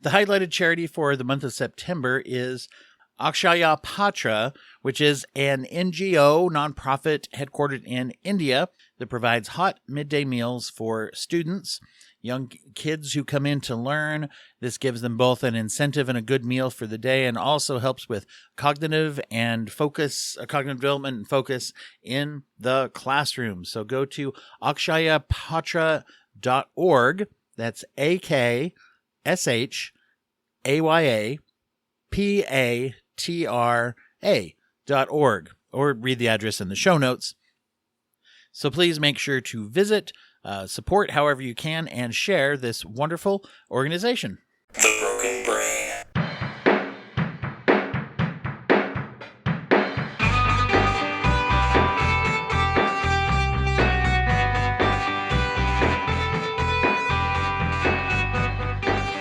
The highlighted charity for the month of September is Akshaya Patra, which is an NGO nonprofit headquartered in India that provides hot midday meals for students, young kids who come in to learn. This gives them both an incentive and a good meal for the day, and also helps with cognitive development and focus in the classroom. So go to akshayapatra.org. That's AKSHAYAPATRA.org, or read the address in the show notes. So please make sure to visit, support however you can, and share this wonderful organization. The Broken Brain.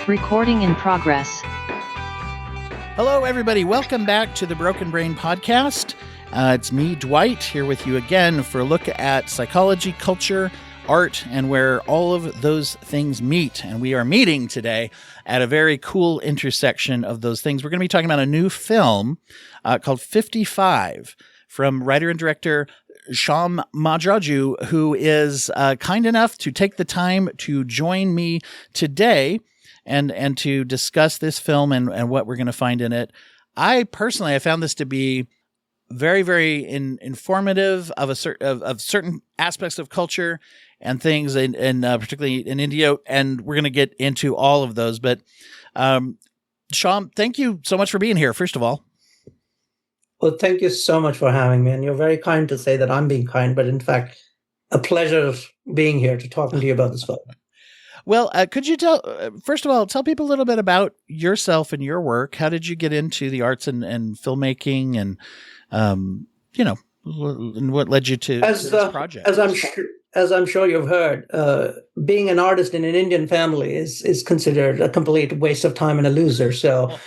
Recording in progress. Hello, everybody. Welcome back to the Broken Brain podcast. It's me, Dwight, here with you again for a look at psychology, culture, art, and where all of those things meet. And we are meeting today at a very cool intersection of those things. We're going to be talking about a new film called 55 from writer and director Shyam Madiraju, who is kind enough to take the time to join me today and to discuss this film and what we're going to find in it. I found this to be very, very informative of certain aspects of culture and things, and particularly in India. And we're going to get into all of those. But Shyam, thank you so much for being here, first of all. Well, thank you so much for having me. And you're very kind to say that I'm being kind, but in fact, a pleasure of being here to talking to you about this film. Well, could you first of all, tell people a little bit about yourself and your work? How did you get into the arts and filmmaking, and and what led you to this project? As I'm sure you've heard, being an artist in an Indian family is considered a complete waste of time and a loser. So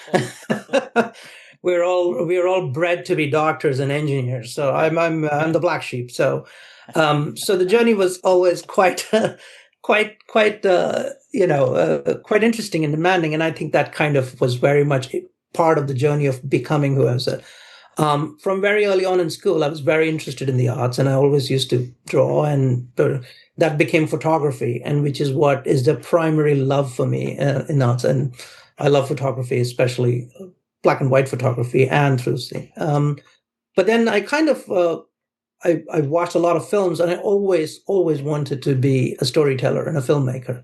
we're all bred to be doctors and engineers. So I'm the black sheep. So the journey was always quite interesting and demanding. And I think that kind of was very much part of the journey of becoming who I was. From very early on in school, I was very interested in the arts, and I always used to draw, and that became photography, and which is what is the primary love for me in arts. And I love photography, especially black and white photography, and through but then I kind of I watched a lot of films, and I always wanted to be a storyteller and a filmmaker,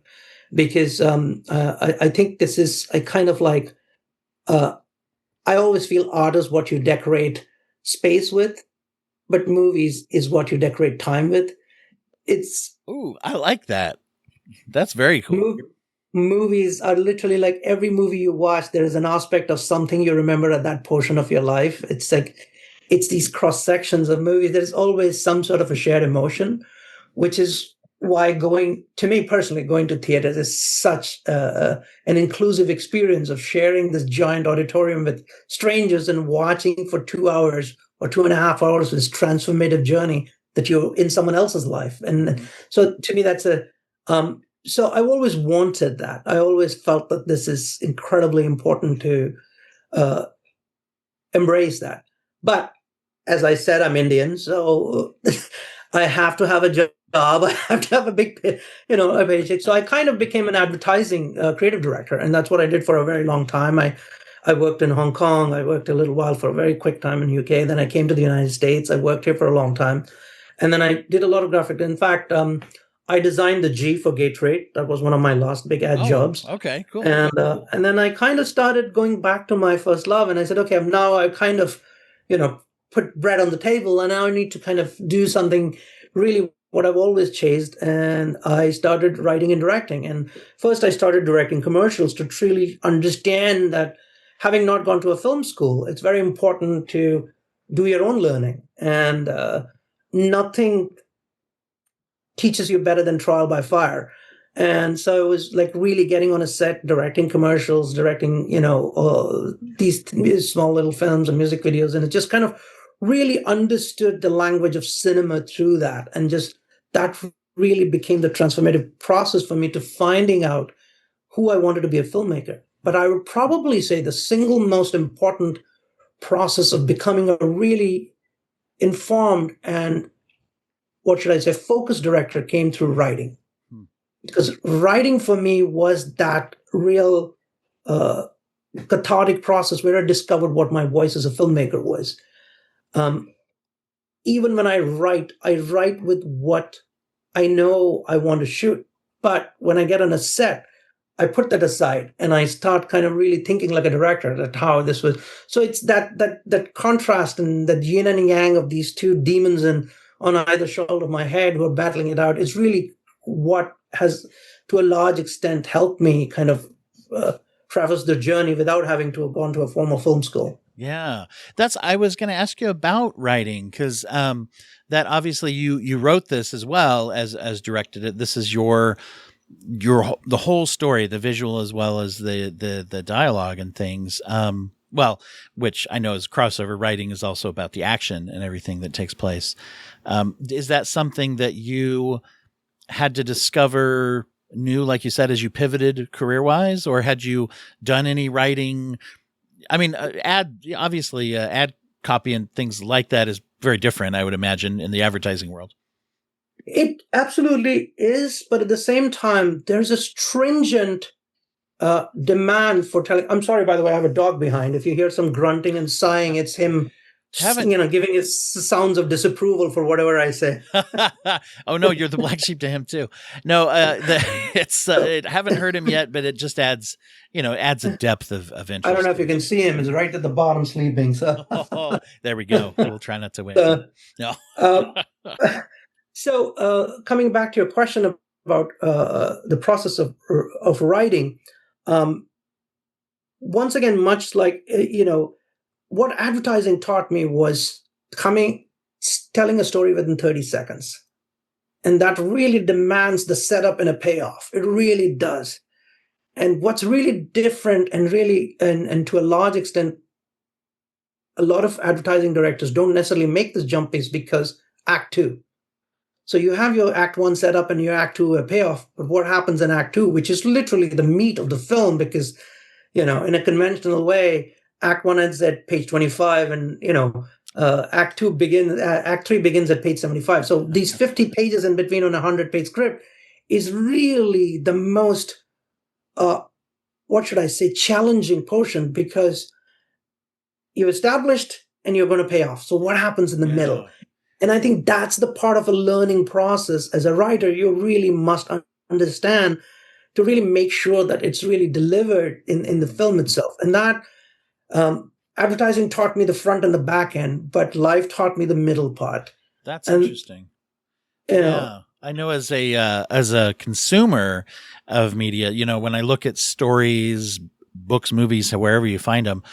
because I think this is I always feel art is what you decorate space with, but movies is what you decorate time with. I like that. That's very cool. Movies are literally like every movie you watch, there is an aspect of something you remember at that portion of your life. It's these cross sections of movies. There's always some sort of a shared emotion, which is why going to theaters is such an inclusive experience of sharing this giant auditorium with strangers and watching for 2 hours or 2.5 hours this transformative journey that you're in someone else's life. And so to me, that's so I always wanted that. I always felt that this is incredibly important to embrace that. But as I said, I'm Indian, so I have to have a job. I have to have a big, a paycheck. So I kind of became an advertising creative director, and that's what I did for a very long time. I worked in Hong Kong. I worked a little while for a very quick time in UK. Then I came to the United States. I worked here for a long time, and then I did a lot of graphic. In fact, I designed the G for Gatorade. That was one of my last big ad jobs. Okay, cool. And then I kind of started going back to my first love, and I said, okay, now I kind of, put bread on the table, and now I need to kind of do something really what I've always chased. And I started writing and directing. And first I started directing commercials to truly understand that, having not gone to a film school, it's very important to do your own learning. And nothing teaches you better than trial by fire. And so it was like really getting on a set, directing commercials, directing, these small little films and music videos. And it just kind of really understood the language of cinema through that. And just that really became the transformative process for me to finding out who I wanted to be a filmmaker. but I would probably say the single most important process of becoming a really informed and, what should I say, focused director came through writing. Hmm. Because writing for me was that real cathartic process where I discovered what my voice as a filmmaker was. Even when I write with what I know I want to shoot. But when I get on a set, I put that aside and I start kind of really thinking like a director that how this was. So it's that contrast and that yin and yang of these two demons and on either shoulder of my head who are battling it out is really what has, to a large extent, helped me kind of traverse the journey without having to have gone to a formal film school. Yeah, I was going to ask you about writing because that obviously you wrote this as well as directed it. This is the whole story, the visual as well as the dialogue and things. Well, which I know is crossover writing is also about the action and everything that takes place. Is that something that you had to discover new, like you said, as you pivoted career wise, or had you done any writing? I mean, ad copy and things like that is very different, I would imagine, in the advertising world. It absolutely is, but at the same time, there's a stringent demand for telling. I'm sorry, by the way, I have a dog behind. If you hear some grunting and sighing, it's him, giving his sounds of disapproval for whatever I say. Oh no, you're the black sheep to him too. No, I haven't heard him yet, but it just adds a depth of interest. I don't know if you can see him; he's right at the bottom sleeping. So there we go. We'll try not to wake him. No. So coming back to your question about the process of writing, once again, much like what advertising taught me was telling a story within 30 seconds, and that really demands the setup and a payoff. It really does. And what's really different, and really, and to a large extent, a lot of advertising directors don't necessarily make this jump, is because Act Two. So you have your Act One set up and your Act Two a payoff. But what happens in Act Two, which is literally the meat of the film, because, in a conventional way, Act One ends at page 25 and, Act Three begins at page 75. So these 50 pages in between on a 100-page script is really the most, challenging portion, because you've established and you're going to pay off. So what happens in the middle? And I think that's the part of a learning process. As a writer, you really must understand to really make sure that it's really delivered in the film itself. And that advertising taught me the front and the back end, but life taught me the middle part. That's interesting. Yeah. I know as a consumer of media, when I look at stories, books, movies, wherever you find them,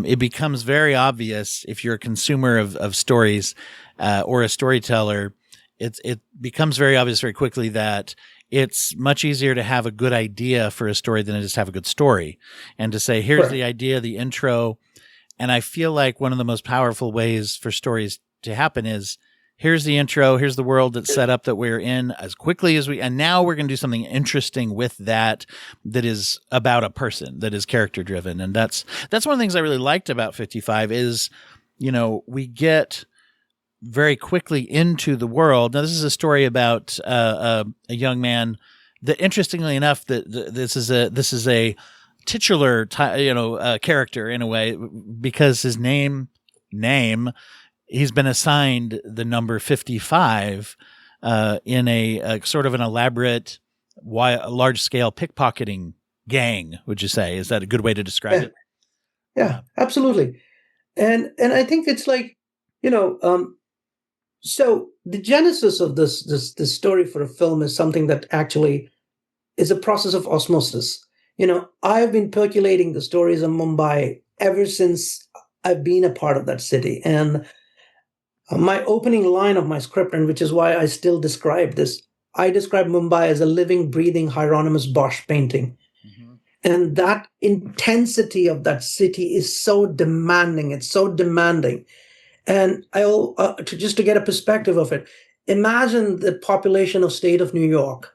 it becomes very obvious if you're a consumer of stories or a storyteller. It becomes very obvious very quickly that it's much easier to have a good idea for a story than it is to have a good story, and to say, here's the idea, the intro. And I feel like one of the most powerful ways for stories to happen is, here's the intro, here's the world that's set up that we're in as quickly as and now we're going to do something interesting with that is about a person, that is character driven. And that's one of the things I really liked about 55 is, we get very quickly into the world. Now, this is a story about a young man that, interestingly enough, this is a titular character in a way, because his name he's been assigned the number 55 in a sort of an elaborate, large-scale pickpocketing gang, would you say? Is that a good way to describe it? Yeah, absolutely. And I think it's like, so the genesis of this story for a film is something that actually is a process of osmosis. I've been percolating the stories of Mumbai ever since I've been a part of that city. And my opening line of my script, and which is why I still describe this, I describe Mumbai as a living, breathing Hieronymus Bosch painting. Mm-hmm. And that intensity of that city is so demanding. It's so demanding. And to get a perspective of it, imagine the population of state of New York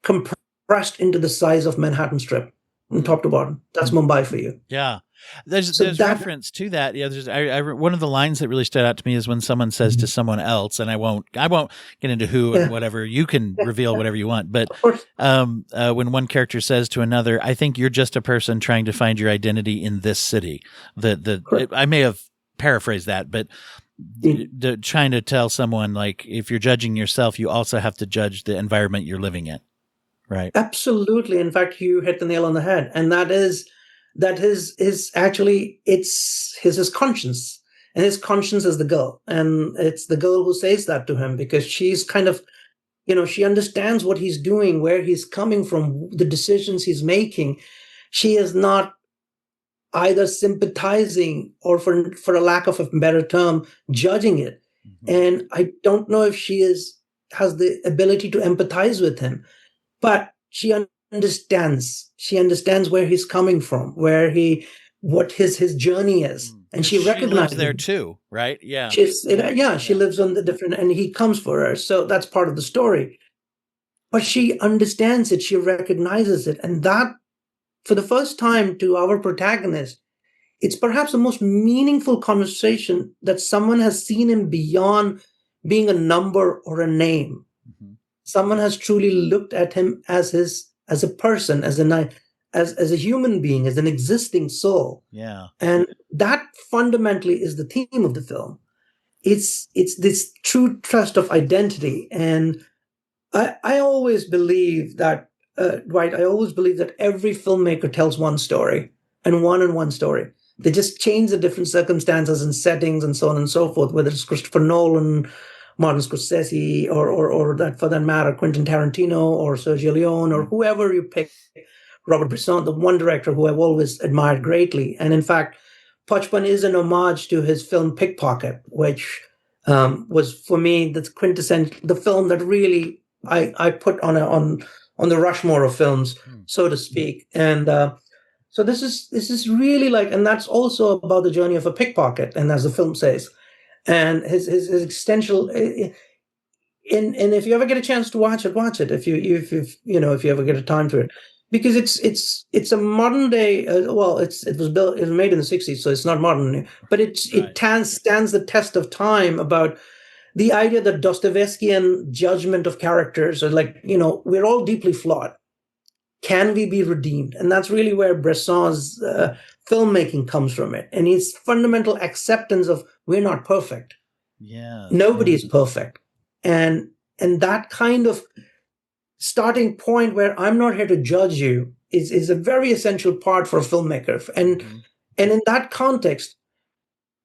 compressed into the size of Manhattan Strip. from top to bottom. That's Mumbai for you. Yeah. There's So that reference to that. Yeah, one of the lines that really stood out to me is when someone says to someone else, and I won't get into who and whatever. You can reveal whatever you want, but of course, when one character says to another, "I think you're just a person trying to find your identity in this city." I may have paraphrased that, but trying to tell someone, like, if you're judging yourself, you also have to judge the environment you're living in, right? absolutely. In fact, you hit the nail on the head, and that is actually it's his conscience, and his conscience is the girl, and it's the girl who says that to him because she's kind of, she understands what he's doing, where he's coming from, the decisions he's making. She is not either sympathizing or, for a lack of a better term, judging it. And I don't know if she has the ability to empathize with him, but she understands. She understands where he's coming from, what his journey is, and she recognizes lives there too, right? Yeah, she lives on the different, and he comes for her. So that's part of the story. But she understands it. She recognizes it, and that, for the first time, to our protagonist, it's perhaps the most meaningful conversation that someone has seen him beyond being a number or a name. Someone has truly looked at him as a person, as a human being, as an existing soul. Yeah. And that fundamentally is the theme of the film. It's this true trust of identity. And I always believe that, Dwight, I always believe that every filmmaker tells one story and one story. They just change the different circumstances and settings and so on and so forth, whether it's Christopher Nolan, Martin Scorsese, or that, for that matter, Quentin Tarantino or Sergio Leone or whoever you pick, Robert Bresson, the one director who I've always admired greatly. And in fact, Pachpan is an homage to his film Pickpocket, which was, for me, the quintessential, the film that really I put on the Rushmore of films, so to speak. And so this is really like, and that's also about the journey of a pickpocket, and as the film says, and his existential. And if you ever get a chance to watch it. If you ever get a time to it, because it's a modern day. It was made in the 60s, so it's not modern, but it stands the test of time about the idea that Dostoevskian judgment of characters are like, we're all deeply flawed. Can we be redeemed? And that's really where Bresson's filmmaking comes from it. And his fundamental acceptance of we're not perfect. Yeah. Nobody is perfect. And that kind of starting point where I'm not here to judge you is a very essential part for a filmmaker. And in that context,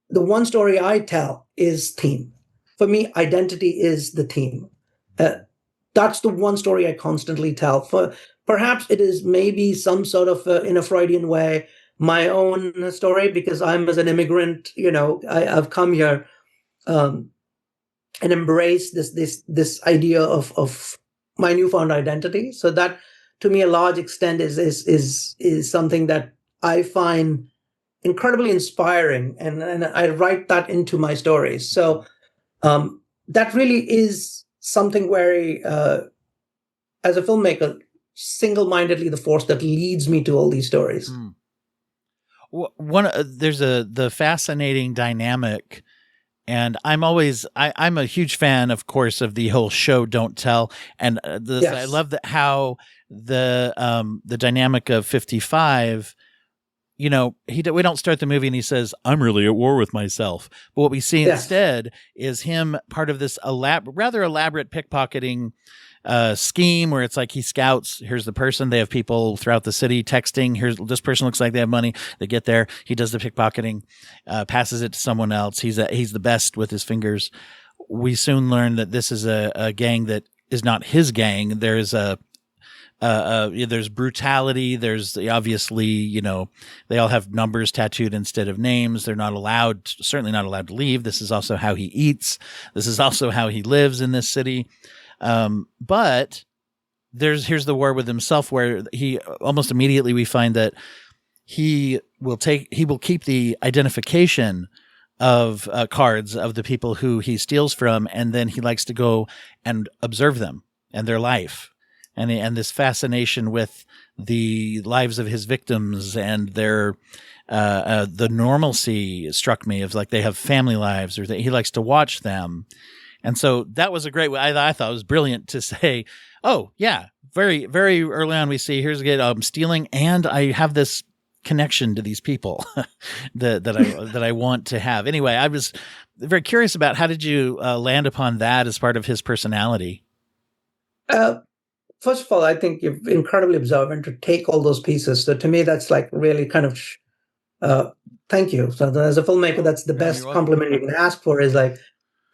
the one story I tell is theme. For me, identity is the theme. That's the one story I constantly tell. Perhaps it is maybe some sort of, in a Freudian way, my own story, because I'm, as an immigrant, I've come here and embraced this idea of my newfound identity. So that, to me, a large extent is something that I find incredibly inspiring, and I write that into my stories. So that really is something very, as a filmmaker, single-mindedly the force that leads me to all these stories. There's the fascinating dynamic, and I'm a huge fan, of course, of the whole show don't tell, and I love how the dynamic of 55. We don't start the movie and he says, "I'm really at war with myself." But what we see instead is him part of this rather elaborate pickpocketing scheme where it's like he scouts. Here's the person. They have people throughout the city texting. Here's this person looks like they have money. They get there. He does the pickpocketing, passes it to someone else. He's the best with his fingers. We soon learn that this is a gang that is not his gang. There's there's brutality. There's obviously, they all have numbers tattooed instead of names. They're certainly not allowed to leave. This is also how he eats. This is also how he lives in this city. But here's the war with himself, where he almost immediately, we find that he will keep the identification of cards of the people who he steals from. And then he likes to go and observe them and their life. and this fascination with the lives of his victims and their the normalcy struck me of like they have family lives or that he likes to watch them. And so that was a great way. I thought it was brilliant to say, oh yeah, very, very early on we see here's a good stealing, and I have this connection to these people that I want to have. Anyway, I was very curious about how did you land upon that as part of his personality? First of all, I think you're incredibly observant to take all those pieces. So to me, that's like really kind of thank you. So as a filmmaker, that's the best compliment you can ask for. Is like,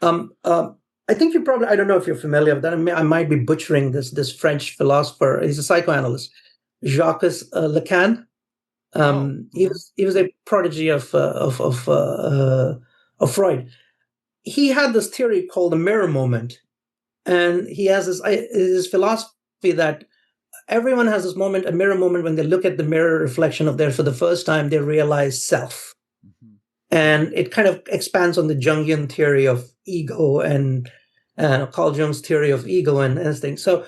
I think you probably, I don't know if you're familiar with that. I might be butchering this French philosopher. He's a psychoanalyst, Jacques Lacan. He was a prodigy of Freud. He had this theory called the mirror moment, and he has his philosophy that everyone has this moment, a mirror moment, when they look at the mirror reflection of theirs for the first time, they realize self. Mm-hmm. And it kind of expands on the Jungian theory of ego and Carl Jung's theory of ego and everything. So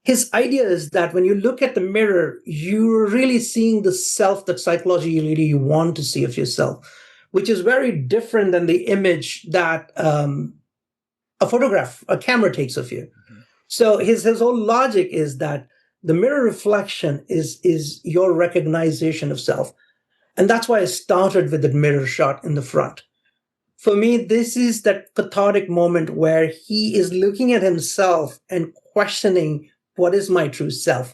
his idea is that when you look at the mirror, you're really seeing the self that psychologically you want to see of yourself, which is very different than the image that a camera takes of you. Mm-hmm. So his whole logic is that the mirror reflection is your recognition of self. And that's why I started with the mirror shot in the front. For me, this is that cathartic moment where he is looking at himself and questioning, what is my true self?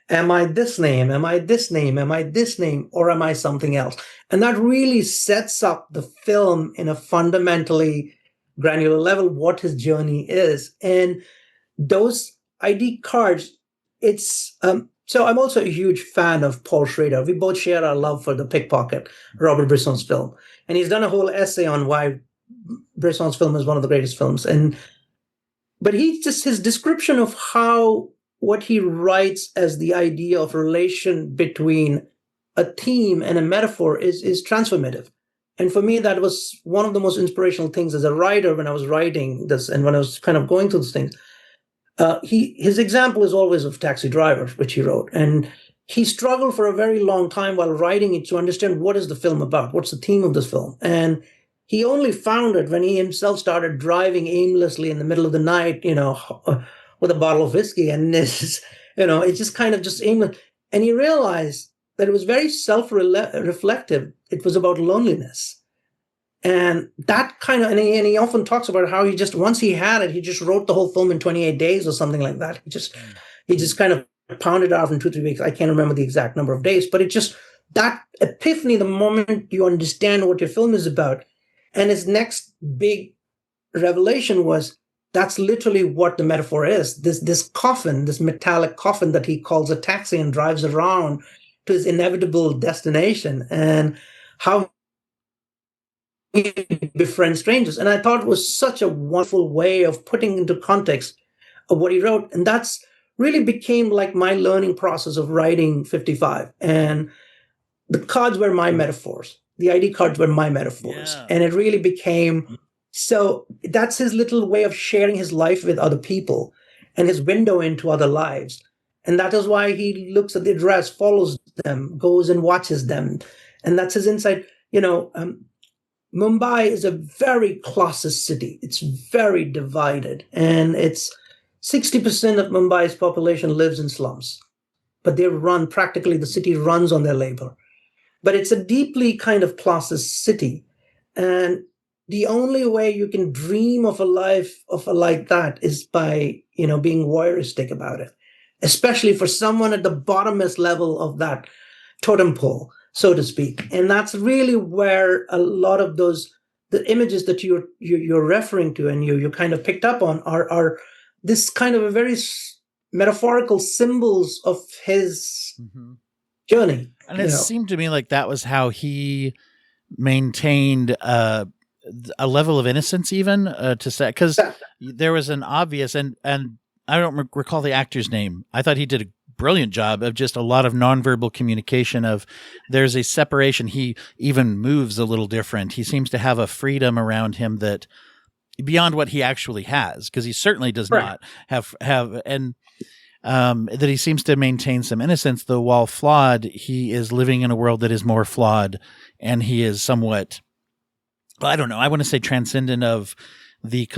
Am I this name? Am I this name? Am I this name? Or am I something else? And that really sets up the film in a fundamentally granular level, what his journey is. And those ID cards, it's so I'm also a huge fan of Paul Schrader. We both share our love for The Pickpocket, Robert Bresson's film. And he's done a whole essay on why Bresson's film is one of the greatest films. But his description of what he writes as the idea of relation between a theme and a metaphor is transformative. And for me, that was one of the most inspirational things as a writer when I was writing this and when I was kind of going through these things. His example is always of Taxi Driver, which he wrote. And he struggled for a very long time while writing it to understand what is the film about, what's the theme of this film. And he only found it when he himself started driving aimlessly in the middle of the night, with a bottle of whiskey. And it's just kind of just aimless. And he realized that it was very self-reflective. It was about loneliness. And that kind of, and he often talks about how once he had it, he just wrote the whole film in 28 days or something like that. He just kind of pounded out in 2-3 weeks. I can't remember the exact number of days, but that epiphany, the moment you understand what your film is about. And his next big revelation was, that's literally what the metaphor is. This coffin, this metallic coffin that he calls a taxi and drives around to his inevitable destination, and how he befriends strangers. And I thought it was such a wonderful way of putting into context of what he wrote. And that's really became like my learning process of writing 55. And the cards were my metaphors. The ID cards were my metaphors. Yeah. And it really became, so that's his little way of sharing his life with other people and his window into other lives. And that is why he looks at the address, follows them, goes and watches them. And that's his insight. Mumbai is a very classist city. It's very divided. And it's 60% of Mumbai's population lives in slums. But practically the city runs on their labor. But it's a deeply kind of classist city. And the only way you can dream of a life like that is by, being voyeuristic about it, especially for someone at the bottomest level of that totem pole, so to speak. And that's really where a lot of the images that you're referring to and you kind of picked up on are this kind of a very metaphorical symbols of his journey. And it seemed to me like that was how he maintained a level of innocence, even to say, because there was an obvious, and I don't recall the actor's name. I thought he did a brilliant job of just a lot of nonverbal communication of there's a separation. He even moves a little different. He seems to have a freedom around him that beyond what he actually has, because he certainly does not have, and that he seems to maintain some innocence, though while flawed, he is living in a world that is more flawed, and he is somewhat, well, I don't know, I want to say transcendent of the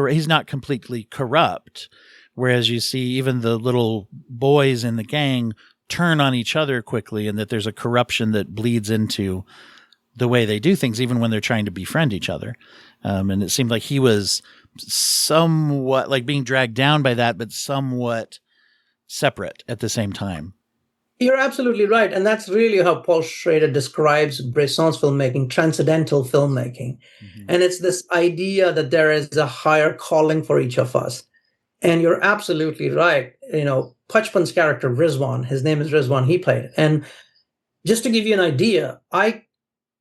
he's not completely corrupt, whereas you see even the little boys in the gang turn on each other quickly, and that there's a corruption that bleeds into the way they do things, even when they're trying to befriend each other. And it seemed like he was somewhat like being dragged down by that, but somewhat separate at the same time. You're absolutely right. And that's really how Paul Schrader describes Bresson's filmmaking, transcendental filmmaking. Mm-hmm. And it's this idea that there is a higher calling for each of us. And you're absolutely right. Pachpan's character, Rizwan, his name is Rizwan, he played. And just to give you an idea, I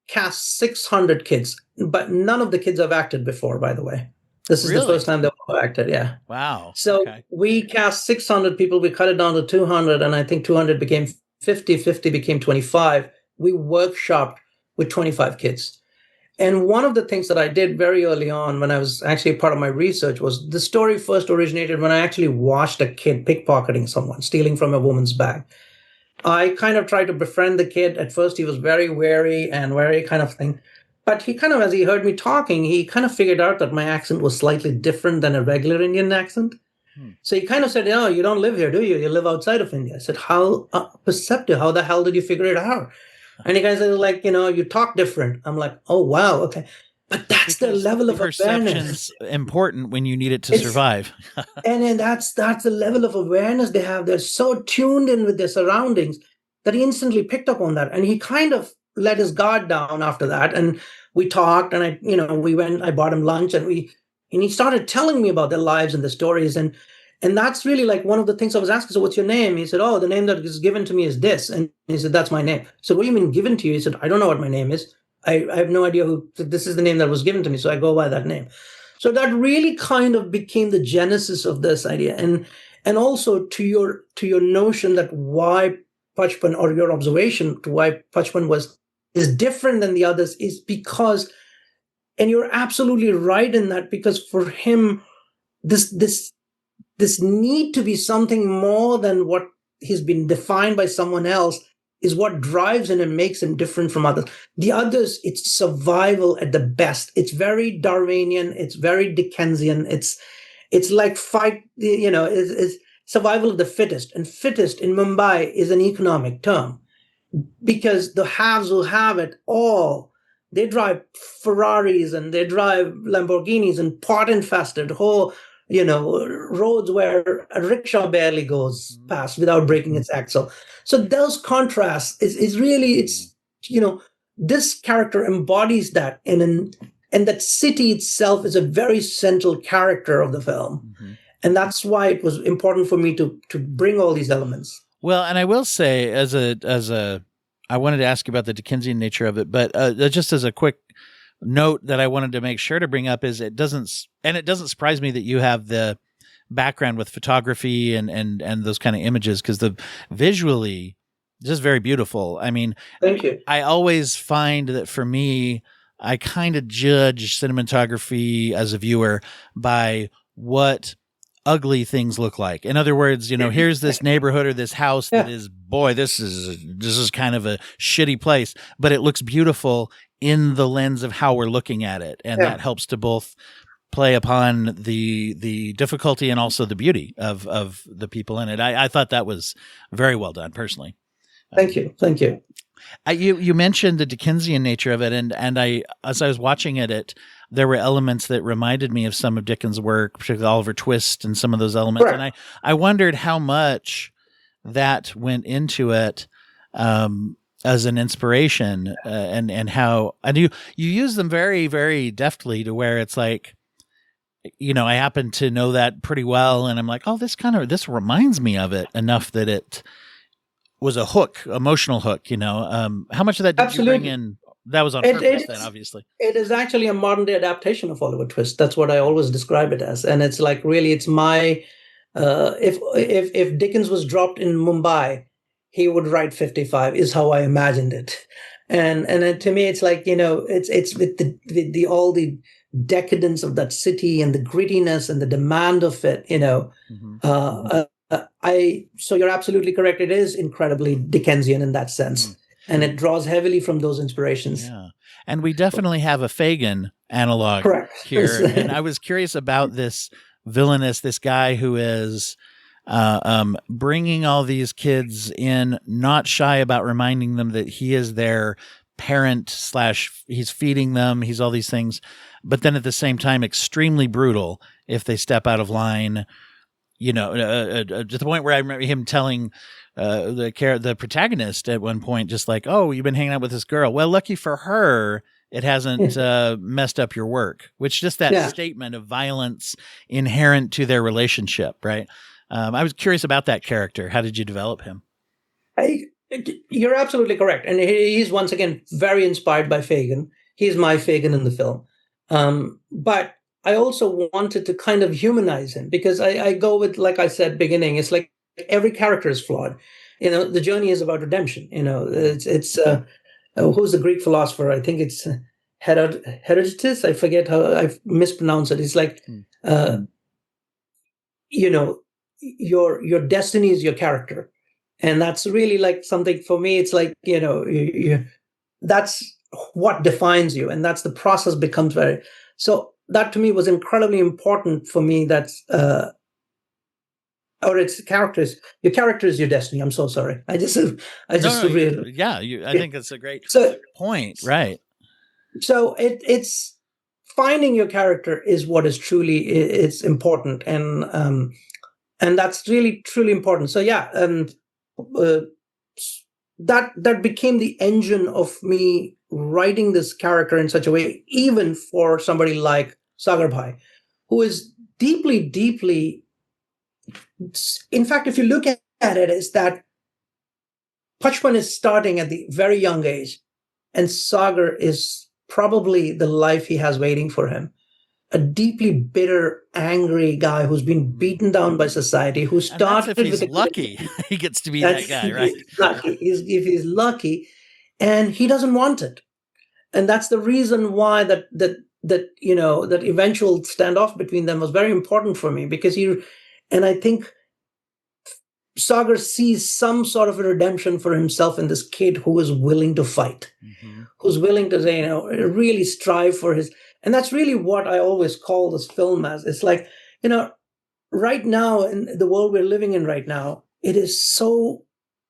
cast 600 kids, but none of the kids have acted before, by the way. This is the first time they've acted, yeah. Wow. So we cast 600 people, we cut it down to 200, and I think 200 became 50, 50 became 25. We workshopped with 25 kids. And one of the things that I did very early on when I was actually part of my research was the story first originated when I actually watched a kid pickpocketing someone, stealing from a woman's bag. I kind of tried to befriend the kid. At first, he was very wary and very kind of thing. But he kind of, as he heard me talking, he kind of figured out that my accent was slightly different than a regular Indian accent. So he kind of said, "Oh, you don't live here, do you? You live outside of India." I said, "How perceptive? How the hell did you figure it out?" And he kind of said, like, you talk different. I'm like, "Oh, wow, okay." But that's the level of awareness. Important when you need it to survive. and then that's the level of awareness they have. They're so tuned in with their surroundings that he instantly picked up on that. And he kind of let his guard down after that. And we talked, and I bought him lunch, and he started telling me about their lives and the stories. And that's really like one of the things I was asking. So what's your name? He said, "Oh, the name that is given to me is this." And he said, "That's my name." So what do you mean given to you? He said, "I don't know what my name is. I have no idea who, this is the name that was given to me. So I go by that name." So that really kind of became the genesis of this idea. And also to your notion that why Pachpan, or your observation to why Pachpan is different than the others, is because, and you're absolutely right in that, because for him, this need to be something more than what he's been defined by someone else is what drives him and makes him different from others. The others, it's survival at the best. It's very Darwinian. It's very Dickensian. It's like it's survival of the fittest. And fittest in Mumbai is an economic term, because the haves will have it all. They drive Ferraris and they drive Lamborghinis and pot-infested whole, roads where a rickshaw barely goes past without breaking its axle. So those contrasts is really, this character embodies that, and that city itself is a very central character of the film. Mm-hmm. And that's why it was important for me to bring all these elements. Well, and I will say I wanted to ask you about the Dickensian nature of it, but just as a quick note that I wanted to make sure to bring up is it doesn't surprise me that you have the background with photography and those kind of images, because the visually just very beautiful. I mean, thank you. I always find that for me, I kind of judge cinematography as a viewer by what ugly things look like. In other words, here's this neighborhood or this house that is, boy, this is kind of a shitty place, but it looks beautiful in the lens of how we're looking at it. And that helps to both play upon the difficulty and also the beauty of the people in it. I thought that was very well done personally. Thank you. Thank you. You mentioned the Dickensian nature of it. And as I was watching it, there were elements that reminded me of some of Dickens' work, particularly Oliver Twist and some of those elements. Sure. And I wondered how much that went into it, as an inspiration, and how, and you use them very, very deftly to where it's like, I happen to know that pretty well. And I'm like, oh, this reminds me of it enough that it was a hook, emotional hook, how much of that did Absolutely. You bring in? That was on purpose then, obviously. It is actually a modern day adaptation of Oliver Twist. That's what I always describe it as. And it's like, really, it's my, if Dickens was dropped in Mumbai, he would write 55 is how I imagined it. And to me, it's like, it's with the all the decadence of that city and the grittiness and the demand of it, so you're absolutely correct. It is incredibly Dickensian in that sense, and it draws heavily from those inspirations. Yeah. And we definitely have a Fagin analog Correct. here. And I was curious about this villainous, this guy who is bringing all these kids in, not shy about reminding them that he is their parent / he's feeding them, he's all these things, but then at the same time extremely brutal if they step out of line. To the point where I remember him telling the protagonist at one point, just like, "Oh, you've been hanging out with this girl. Well, lucky for her, it hasn't messed up your work." Which just that statement of violence inherent to their relationship, right? I was curious about that character. How did you develop him? You're absolutely correct, and he's once again very inspired by Fagin. He's my Fagin in the film, but I also wanted to kind of humanize him, because I go with, like I said, beginning. It's like every character is flawed. The journey is about redemption. It's who's the Greek philosopher? I think it's Herodotus. I forget how I mispronounce it. It's like, your destiny is your character, and that's really like something for me. It's like that's what defines you, and that's the process becomes very so. That to me was incredibly important for me. That's or it's characters. Your character is your destiny. I'm so sorry. I think it's a great point. Right. So it's finding your character is what is truly it's important, and that's really truly important. So that became the engine of me writing this character in such a way, even for somebody like Sagar Bhai, who is deeply, deeply. In fact, if you look at it, is that Pachman is starting at the very young age, and Sagar is probably the life he has waiting for him. A deeply bitter, angry guy who's been beaten down by society, who started if he's lucky, he gets to be that guy, right? If he's lucky, and he doesn't want it, and that's the reason why that eventual standoff between them was very important for me, because and I think Sagar sees some sort of a redemption for himself in this kid who is willing to fight, who's willing to say, really strive for his. And that's really what I always call this film as. It's like, right now in the world we're living in right now, it is so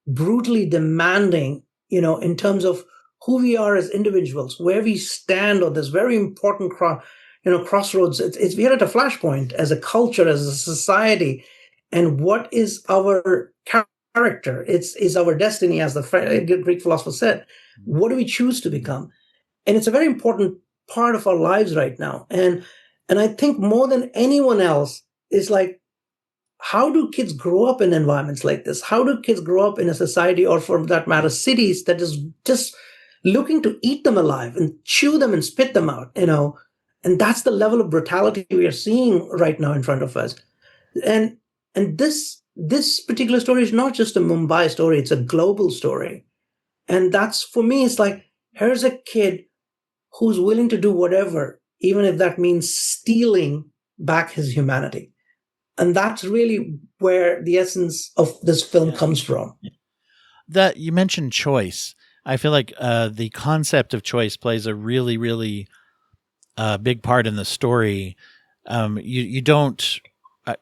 brutally demanding, in terms of who we are as individuals, where we stand on this very important crossroads. We're at a flashpoint as a culture, as a society. And what is our character? Is our destiny, as the Greek philosopher said. What do we choose to become? And it's a very important part of our lives right now. And I think more than anyone else is like, how do kids grow up in environments like this? How do kids grow up in a society, or for that matter, cities, that is just looking to eat them alive and chew them and spit them out, And that's the level of brutality we are seeing right now in front of us. And this particular story is not just a Mumbai story, it's a global story. And that's, for me, it's like, here's a kid who's willing to do whatever, even if that means stealing back his humanity. And that's really where the essence of this film comes from. That you mentioned choice. I feel like the concept of choice plays a really, really big part in the story. You don't,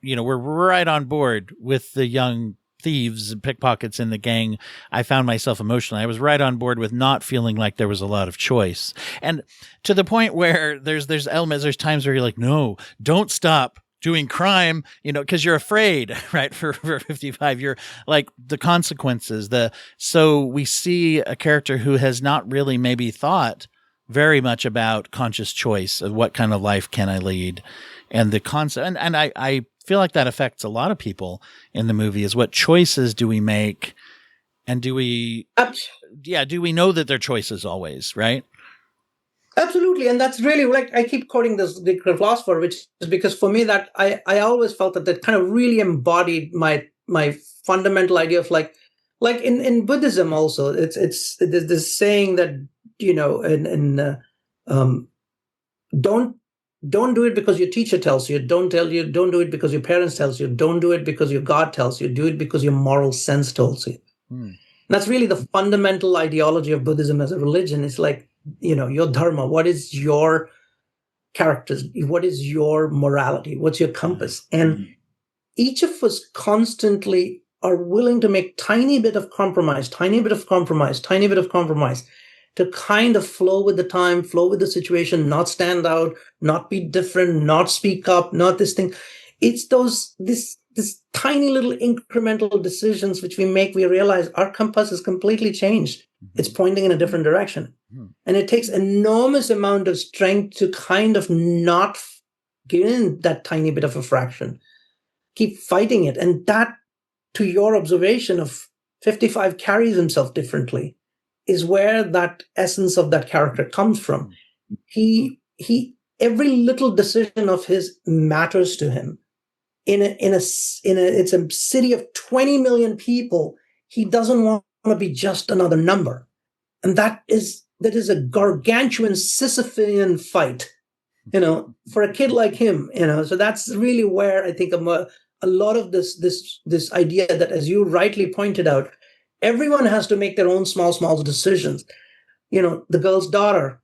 we're right on board with the young thieves and pickpockets in the gang. I found myself emotionally. I was right on board with not feeling like there was a lot of choice. And to the point where there's elements, there's times where you're like, no, don't stop doing crime, because you're afraid, right? For 55, you're like the consequences, so we see a character who has not really maybe thought very much about conscious choice of what kind of life can I lead, and the concept. And I feel like that affects a lot of people in the movie, is what choices do we make? And do we know that they're choices always, right? Absolutely. And that's really, like, I keep quoting this Greek philosopher, which is because for me that I always felt that kind of really embodied my fundamental idea of like in Buddhism also, it's this saying that, don't Don't do it because your teacher tells you. Don't do it because your parents tells you. Don't do it because your God tells you. Do it because your moral sense tells you. That's really the fundamental ideology of Buddhism as a religion. It's like, your dharma. What is your characters? What is your morality? What's your compass? And each of us constantly are willing to make tiny bit of compromise to kind of flow with the time, flow with the situation, not stand out, not be different, not speak up, not this thing. It's this tiny little incremental decisions which we make, we realize our compass is completely changed. It's pointing in a different direction. And it takes enormous amount of strength to kind of not give in that tiny bit of a fraction. Keep fighting it. And that, to your observation of 55 carries himself differently, is where that essence of that character comes from. He every little decision of his matters to him. It's a city of 20 million people. He doesn't want to be just another number. And that is a gargantuan Sisyphean fight, for a kid like him, so that's really where I think a lot of this idea that, as you rightly pointed out, everyone has to make their own small decisions. The girl's daughter,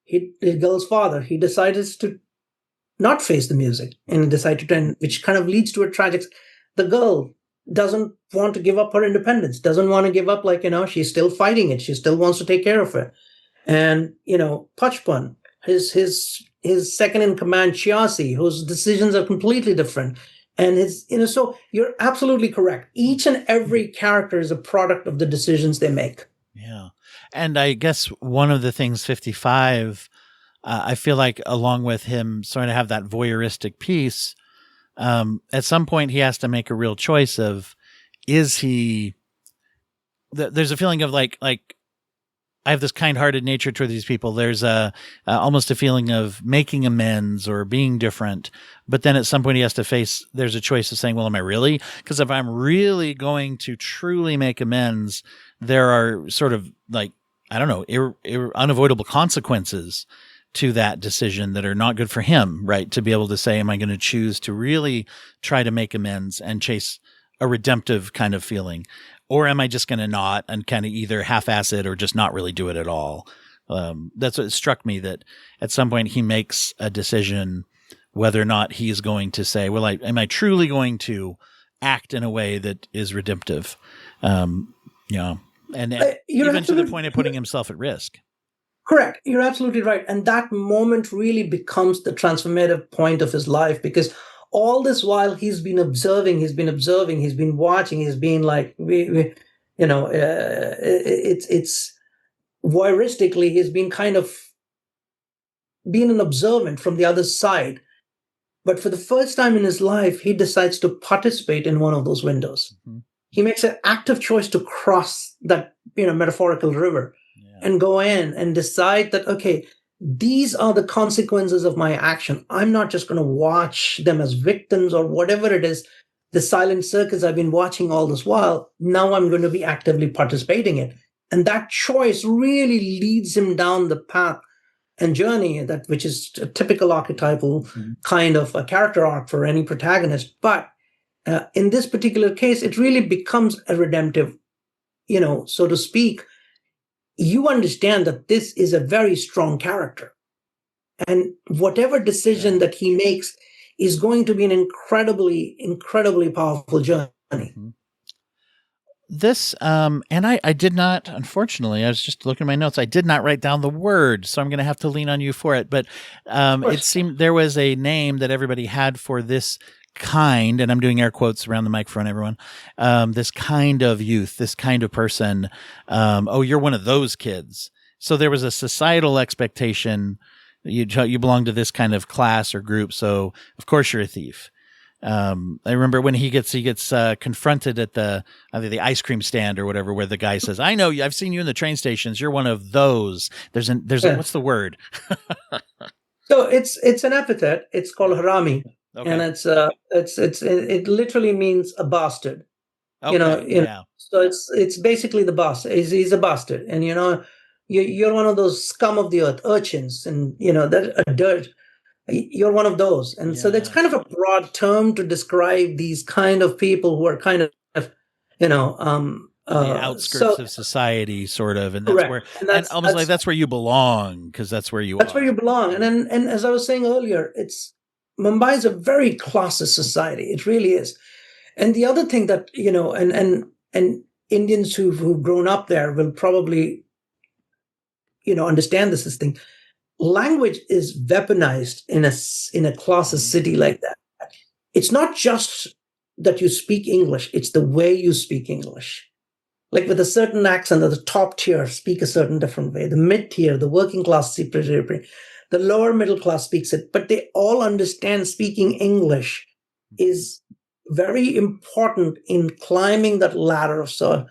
the girl's father, he decides to not face the music and decide to turn, which kind of leads to a tragic. The girl doesn't want to give up her independence, doesn't want to give up, she's still fighting it. She still wants to take care of it. And, Pachpan, his second in command, Chiasi, whose decisions are completely different. And so you're absolutely correct. Each and every character is a product of the decisions they make. Yeah. And I guess one of the things 55, I feel like along with him sort of have that voyeuristic piece, at some point he has to make a real choice of, there's a feeling of like I have this kind-hearted nature toward these people. There's almost a feeling of making amends or being different. But then at some point there's a choice of saying, well, am I really? Because if I'm really going to truly make amends, there are sort of unavoidable consequences to that decision that are not good for him, right? To be able to say, am I going to choose to really try to make amends and chase a redemptive kind of feeling? Or am I just going to not and kind of either half-ass it or just not really do it at all? That's what struck me, that at some point he makes a decision whether or not he's going to say, well, am I truly going to act in a way that is redemptive? And even to the point of putting himself at risk. Correct. You're absolutely right. And that moment really becomes the transformative point of his life, because all this while he's been observing, he's been watching, he's been like, it's voyeuristically, he's been kind of being an observant from the other side. But for the first time in his life, he decides to participate in one of those windows. Mm-hmm. He makes an active choice to cross that, metaphorical river and go in and decide that, okay, these are the consequences of my action. I'm not just going to watch them as victims or whatever it is, the silent circus I've been watching all this while. Now I'm going to be actively participating in it. And that choice really leads him down the path and journey which is a typical archetypal kind of a character arc for any protagonist. But in this particular case, it really becomes a redemptive, so to speak. You understand that this is a very strong character. And whatever decision that he makes is going to be an incredibly, incredibly powerful journey. Mm-hmm. This, and I did not, unfortunately, I was just looking at my notes. I did not write down the word, so I'm going to have to lean on you for it. But it seemed there was a name that everybody had for this kind, and I'm doing air quotes around the microphone, everyone, this kind of youth, this kind of person. You're one of those kids. So there was a societal expectation. You belong to this kind of class or group. So of course you're a thief. I remember when he gets confronted at either the ice cream stand or whatever, where the guy says, I know you, I've seen you in the train stations. You're one of those. There's what's the word? So it's an epithet. It's called harami. Okay. And it literally means a bastard. Okay. So it's basically the bastard. He's a bastard, and you're one of those scum of the earth urchins, and that are dirt. You're one of those. And so that's Yeah. kind of a broad term to describe these kind of people who are kind of, you know, The outskirts so of society, sort of, and that's where, correct. And and almost like that's where you belong, because that's where you that's where you are. belong. And as I was saying earlier, it's Mumbai is a very classist society. It really is. And the other thing that, and Indians who've grown up there will probably, understand this thing. Language is weaponized in a classist city like that. It's not just that you speak English, it's the way you speak English. Like with a certain accent, the top tier speak a certain different way. The mid tier, the working class speak the lower middle class speaks it, but they all understand speaking English is very important in climbing that ladder of so.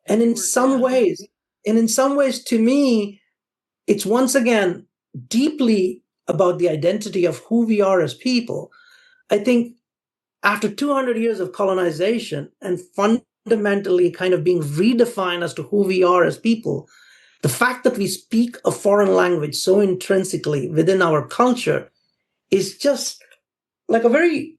And in some ways, to me, it's once again deeply about the identity of who we are as people. I think after 200 years of colonization and fundamentally kind of being redefined as to who we are as people, the fact that we speak a foreign language so intrinsically within our culture is just like a very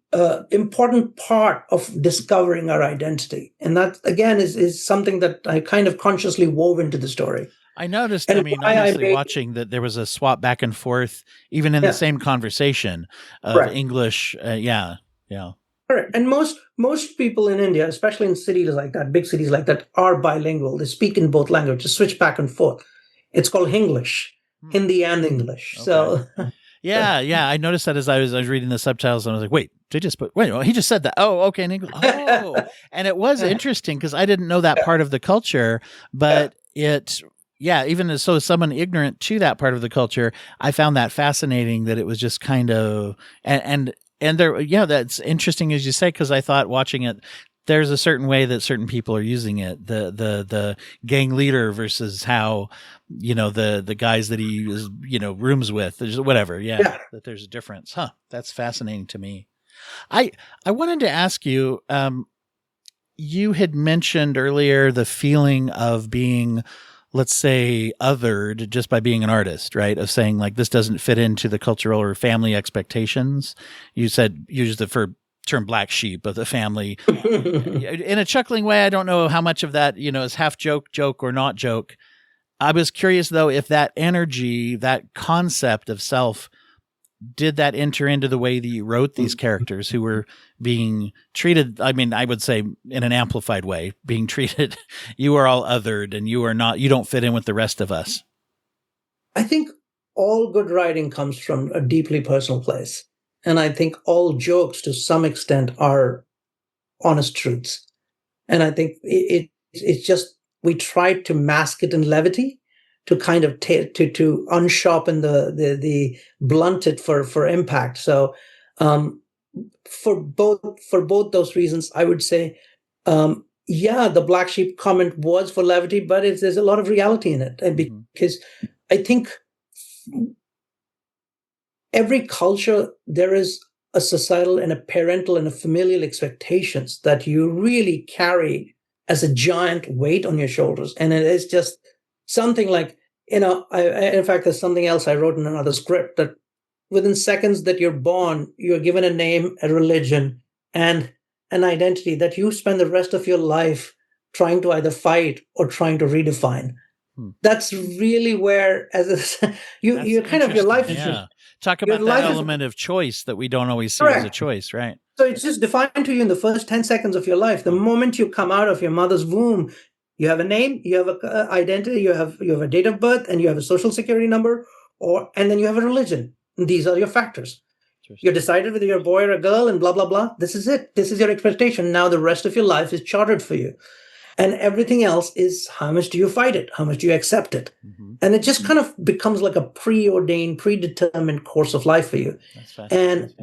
important part of discovering our identity. And that, again, is something that I kind of consciously wove into the story. I noticed, And I mean, obviously watching that there was a swap back and forth, even in the same conversation of Correct. English. Yeah. Correct. And most people in India, especially in cities like that, big cities like that, are bilingual. They speak in both languages, switch back and forth. It's called Hinglish, Hindi and English. Okay. So yeah. I noticed that as I was reading the subtitles, and I was like, wait, he just said that. Oh, okay, in English. Oh, and it was interesting because I didn't know that part of the culture, but even as someone ignorant to that part of the culture, I found that fascinating that it was just kind of, and there, that's interesting as you say, because I thought watching it, there's a certain way that certain people are using it. The gang leader versus how, the guys that he is, rooms with, there's whatever. Yeah. That there's a difference. Huh. That's fascinating to me. I wanted to ask you, you had mentioned earlier the feeling of being, let's say, othered just by being an artist, right? Of saying like, this doesn't fit into the cultural or family expectations. You said, you used the term black sheep of the family in a chuckling way. I don't know how much of that, is half joke or not joke. I was curious though, if that energy, that concept of self, did that enter into the way that you wrote these characters who were being treated? I mean, I would say in an amplified way, being treated, you are all othered and you don't fit in with the rest of us. I think all good writing comes from a deeply personal place. And I think all jokes to some extent are honest truths. And I think it's just, we try to mask it in levity, to kind of to unsharpen the blunt it for impact. So for both those reasons, I would say, the black sheep comment was for levity, but there's a lot of reality in it, and because I think every culture there is a societal and a parental and a familial expectations that you really carry as a giant weight on your shoulders, and it is just something like, in fact, there's something else I wrote in another script, that within seconds that you're born, you're given a name, a religion, and an identity that you spend the rest of your life trying to either fight or trying to redefine. That's really where, you're kind of, your life. Yeah. Talk about that element of choice that we don't always see as a choice, right? So it's just defined to you in the first 10 seconds of your life. The moment you come out of your mother's womb, you have a name, you have an identity, you have a date of birth, and you have a social security number, and then you have a religion. And these are your factors. You're decided whether you're a boy or a girl, and blah, blah, blah. This is it. This is your expectation. Now the rest of your life is chartered for you. And everything else is, how much do you fight it? How much do you accept it? And it just kind of becomes like a preordained, predetermined course of life for you. And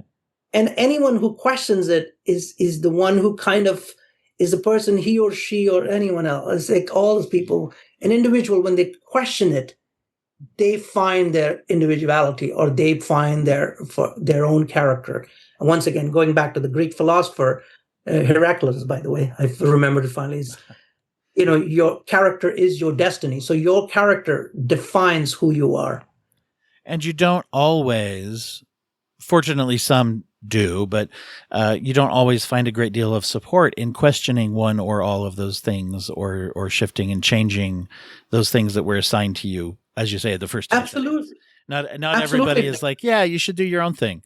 anyone who questions it is the one who kind of is the person, he or she or anyone else. It's like all those people, an individual, when they question it, they find their individuality, or they find their own character. And once again, going back to the Greek philosopher, Heraclitus, by the way, I remembered it finally. Your character is your destiny. So your character defines who you are. And you don't always fortunately some do, but you don't always find a great deal of support in questioning one or all of those things, or shifting and changing those things that were assigned to you, as you say, the first 10 seconds. Absolutely. Not everybody is like, yeah, you should do your own thing.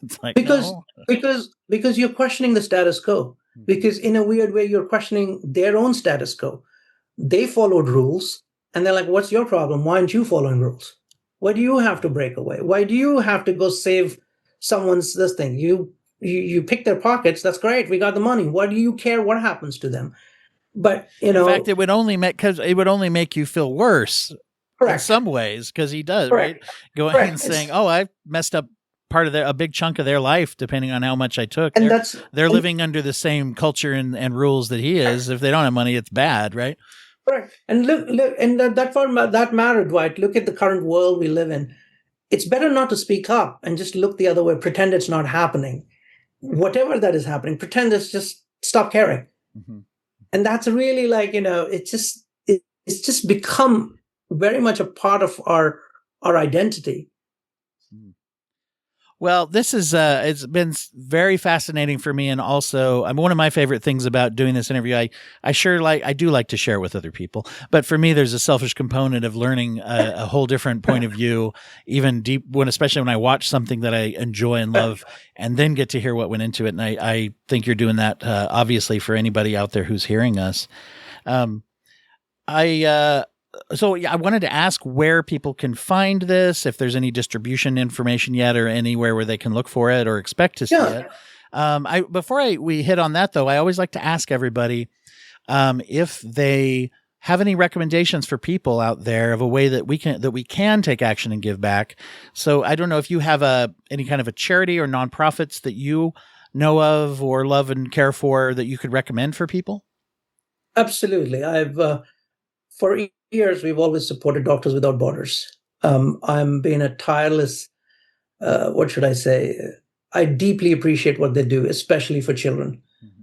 It's like, because no. because you're questioning the status quo, because in a weird way you're questioning their own status quo. They followed rules, and they're like, what's your problem? Why aren't you following rules? Why do you have to break away? Why do you have to go save someone's this thing? You pick their pockets, that's great, we got the money. Why do you care what happens to them? But in fact, it would only make you feel worse. Correct. In some ways, because he does, correct. Right? Going and saying, "Oh, I messed up part of a big chunk of their life, depending on how much I took." And they're living under the same culture and rules that he is. If they don't have money, it's bad, right? Right. And look, and that matter, Dwight. Look at the current world we live in. It's better not to speak up and just look the other way, pretend it's not happening. Whatever that is happening, pretend it's just stop caring. Mm-hmm. And that's really it's just become very much a part of our identity. Well, this is it's been very fascinating for me, and also one of my favorite things about doing this interview. I do like to share with other people, but for me, there's a selfish component of learning a whole different point of view, even especially when I watch something that I enjoy and love, and then get to hear what went into it. And I think you're doing that obviously for anybody out there who's hearing us. So I wanted to ask where people can find this, if there's any distribution information yet, or anywhere where they can look for it or expect to see it. Before we hit on that, though, I always like to ask everybody if they have any recommendations for people out there of a way that we can take action and give back. So I don't know if you have any kind of a charity or nonprofits that you know of or love and care for that you could recommend for people. Absolutely. For years, we've always supported Doctors Without Borders. I'm being a tireless, what should I say? I deeply appreciate what they do, especially for children,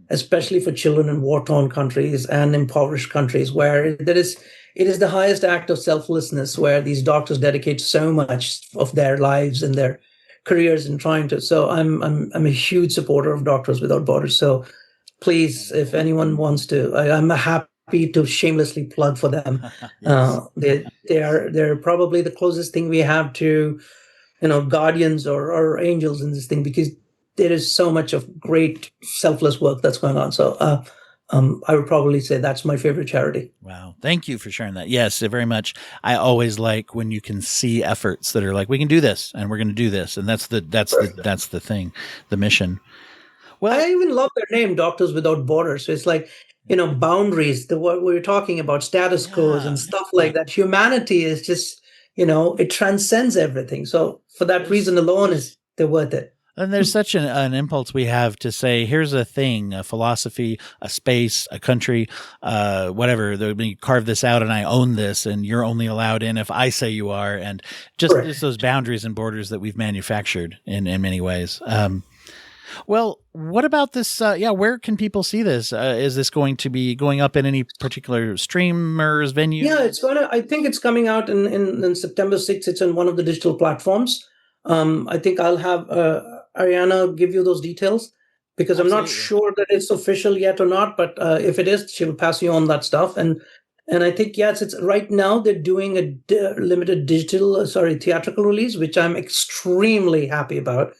especially for children in war-torn countries and impoverished countries where it is the highest act of selflessness, where these doctors dedicate so much of their lives and their careers in trying to. So I'm a huge supporter of Doctors Without Borders. So please, if anyone wants to, I'm happy to shamelessly plug for them. Yes. They're probably the closest thing we have to, guardians or angels in this thing, because there is so much of great selfless work that's going on. So I would probably say that's my favorite charity. Wow. Thank you for sharing that. Yes, very much. I always like when you can see efforts that are like, we can do this and we're going to do this. And that's the thing, the mission. Well, I even love their name, Doctors Without Borders. So it's like, boundaries, what we were talking about, status quos and stuff like that. Humanity is just, it transcends everything. So for that reason alone, they're worth it. And there's such an impulse we have to say, here's a thing, a philosophy, a space, a country, whatever. We carve this out and I own this, and you're only allowed in if I say you are. And just those boundaries and borders that we've manufactured in many ways. Well, what about this? Where can people see this? Is this going to be going up in any particular streamers, venue? Yeah, I think it's coming out in September 6th. It's on one of the digital platforms. I think I'll have Ariana give you those details, because Absolutely. I'm not sure that it's official yet or not, but if it is, she will pass you on that stuff. And I think, yes, it's right now they're doing a limited theatrical release, which I'm extremely happy about.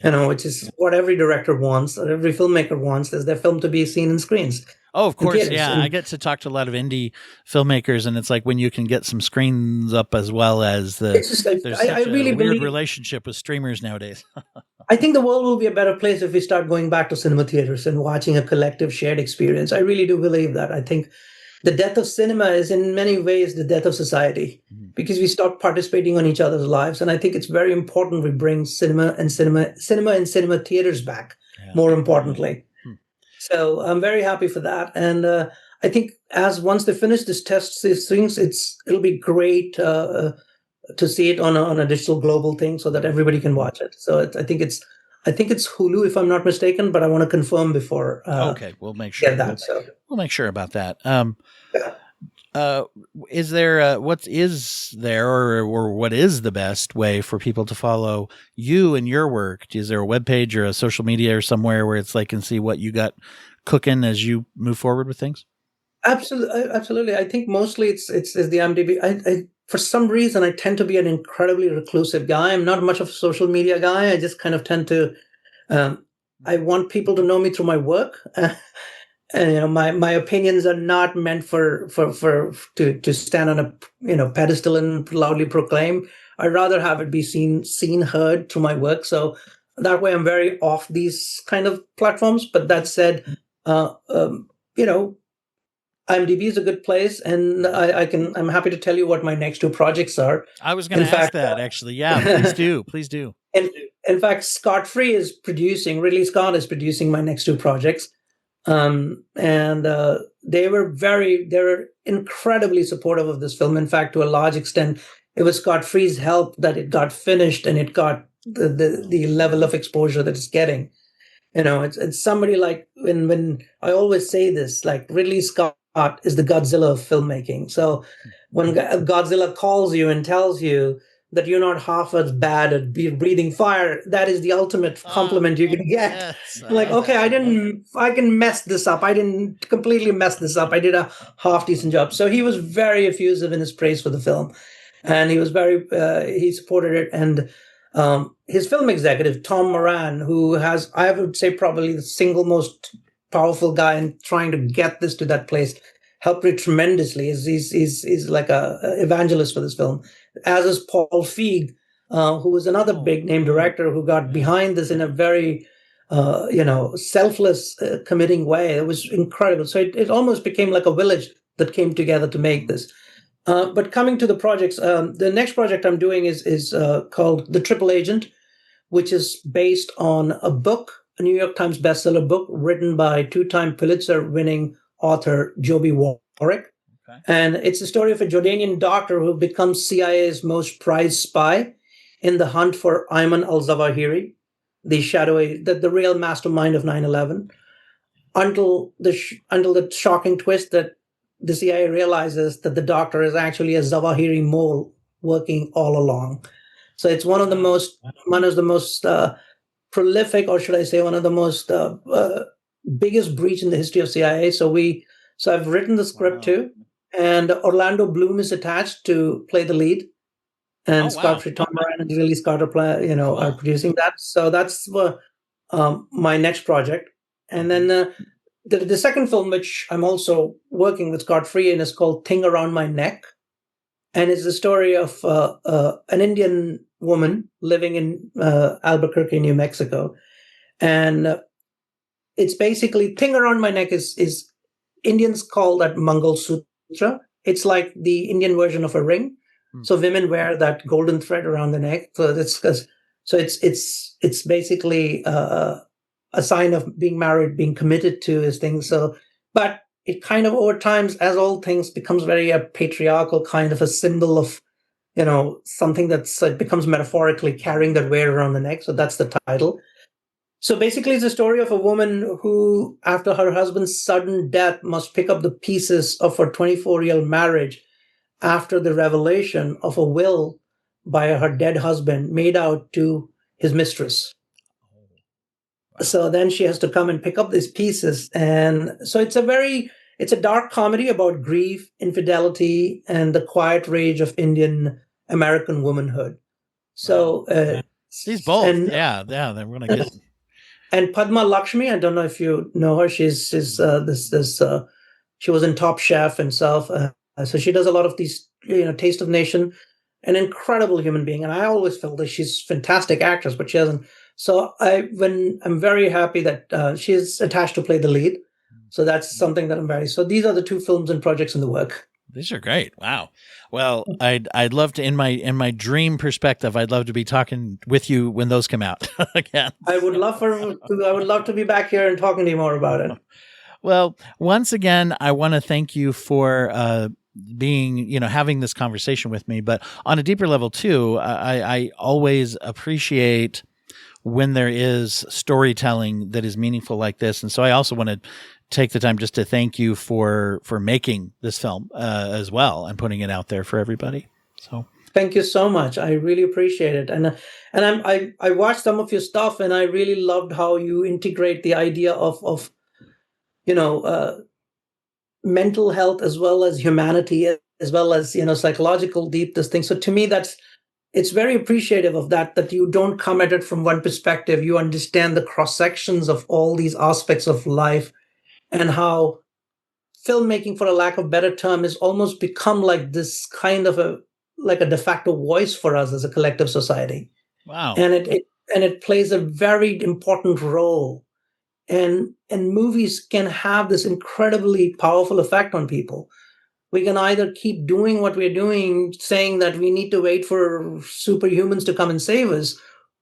Which is what every director wants, or every filmmaker wants, is their film to be seen in screens. Oh, of course, yeah. I get to talk to a lot of indie filmmakers, and it's like when you can get some screens up as well as there's such a weird relationship with streamers nowadays. I think the world will be a better place if we start going back to cinema theaters and watching a collective shared experience. I really do believe that. I think the death of cinema is in many ways the death of society, because we stop participating on each other's lives. And I think it's very important we bring cinema and cinema theaters back, more importantly. So I'm very happy for that. And I think once they finish these things, it'll be great to see it on a digital global thing so that everybody can watch it. So I think it's Hulu, if I'm not mistaken, but I want to confirm before. Okay, we'll make sure. Get that. We'll make sure about that. Uh, is there what is there or what is the best way for people to follow you and your work? Is there a webpage or a social media or somewhere where it's like can see what you got cooking as you move forward with things? Absolutely, absolutely. I think mostly it's the IMDb. I for some reason I tend to be an incredibly reclusive guy. I'm not much of a social media guy. I just kind of tend to. I want people to know me through my work. And my opinions are not meant for to stand on a pedestal and loudly proclaim. I'd rather have it be seen, heard through my work. So that way, I'm very off these kind of platforms. But that said, uh, um, you know, IMDb is a good place, and I'm happy to tell you what my next two projects are. I was going to ask that actually. Yeah, please do. And in fact, Ridley Scott is producing my next two projects. And they were incredibly supportive of this film. In fact, to a large extent, it was Scott Free's help that it got finished and it got the level of exposure that it's getting. It's somebody like when I always say this, like Ridley Scott is the Godzilla of filmmaking. So when Godzilla calls you and tells you that you're not half as bad at breathing fire, that is the ultimate compliment you can get. Yes. Like, okay, I can mess this up. I didn't completely mess this up. I did a half decent job. So he was very effusive in his praise for the film. And he was he supported it. And his film executive, Tom Moran, who has, I would say, probably the single most powerful guy in trying to get this to that place, helped it tremendously. He's like a evangelist for this film, as is Paul Feig, who was another big name director who got behind this in a very, selfless, committing way. It was incredible. So it almost became like a village that came together to make this. But coming to the projects, the next project I'm doing is called The Triple Agent, which is based on a book, a New York Times bestseller book written by two-time Pulitzer-winning author Joby Warwick. Okay. And it's the story of a Jordanian doctor who becomes CIA's most prized spy in the hunt for Ayman al-Zawahiri, the real mastermind of 9/11, until the shocking twist that the CIA realizes that the doctor is actually a Zawahiri mole working all along. So it's one of the most prolific, or should I say, one of the most biggest breach in the history of CIA. So I've written the script too, and Orlando Bloom is attached to play the lead, and Scott Free, Tom Moran, and Ridley Scott are producing that. So that's my next project, and then the second film, which I'm also working with Scott Free in, is called Thing Around My Neck, and it's the story of an Indian woman living in Albuquerque, New Mexico, and it's basically Thing Around My Neck is Indians call that Mangal Sutra. It's like the Indian version of a ring. So women wear that golden thread around the neck. So it's basically a sign of being married, being committed to his thing. So, but it kind of over time, as all things, becomes very patriarchal, kind of a symbol of, something it becomes metaphorically carrying that weight around the neck. So that's the title. So basically, it's a story of a woman who, after her husband's sudden death, must pick up the pieces of her 24-year marriage after the revelation of a will by her dead husband made out to his mistress. So then she has to come and pick up these pieces. And so it's a dark comedy about grief, infidelity, and the quiet rage of Indian American womanhood. So these both, yeah, they're going to get. And Padma Lakshmi, I don't know if you know her. She was in Top Chef and stuff. So she does a lot of these, Taste of Nation, an incredible human being. And I always felt that she's a fantastic actress, but she hasn't. So I'm very happy that she's attached to play the lead. So that's something that so these are the two films and projects in the work. These are great. Wow. Well, I'd love to, in my dream perspective, I'd love to be talking with you when those come out again. I would love to be back here and talking to you more about it. Well, once again, I want to thank you for being, having this conversation with me, but on a deeper level too, I always appreciate when there is storytelling that is meaningful like this. And so I also want to take the time just to thank you for making this film as well and putting it out there for everybody. So thank you so much. I really appreciate it. And I watched some of your stuff, and I really loved how you integrate the idea of mental health as well as humanity, as well as psychological deep this thing. So to me, it's very appreciative of that you don't come at it from one perspective. You understand the cross sections of all these aspects of life, and how filmmaking, for a lack of better term, has almost become like this kind of a de facto voice for us as a collective society. Wow. And it plays a very important role. And movies can have this incredibly powerful effect on people. We can either keep doing what we're doing, saying that we need to wait for superhumans to come and save us,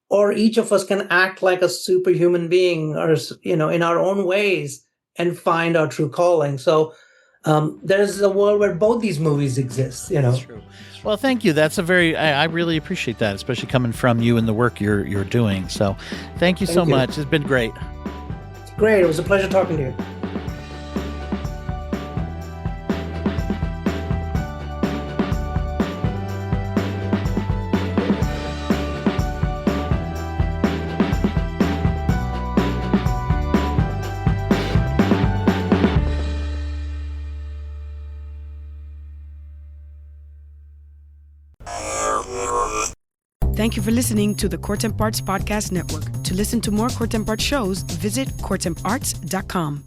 or each of us can act like a superhuman being, or in our own ways, and find our true calling. So there's a world where both these movies exist. That's true. Well, thank you. That's I really appreciate that, especially coming from you and the work you're doing. So thank you so much. It's been great. Great. It was a pleasure talking to you. Thank you for listening to the Court Arts Podcast Network. To listen to more Court Arts shows, visit courtemparts.com.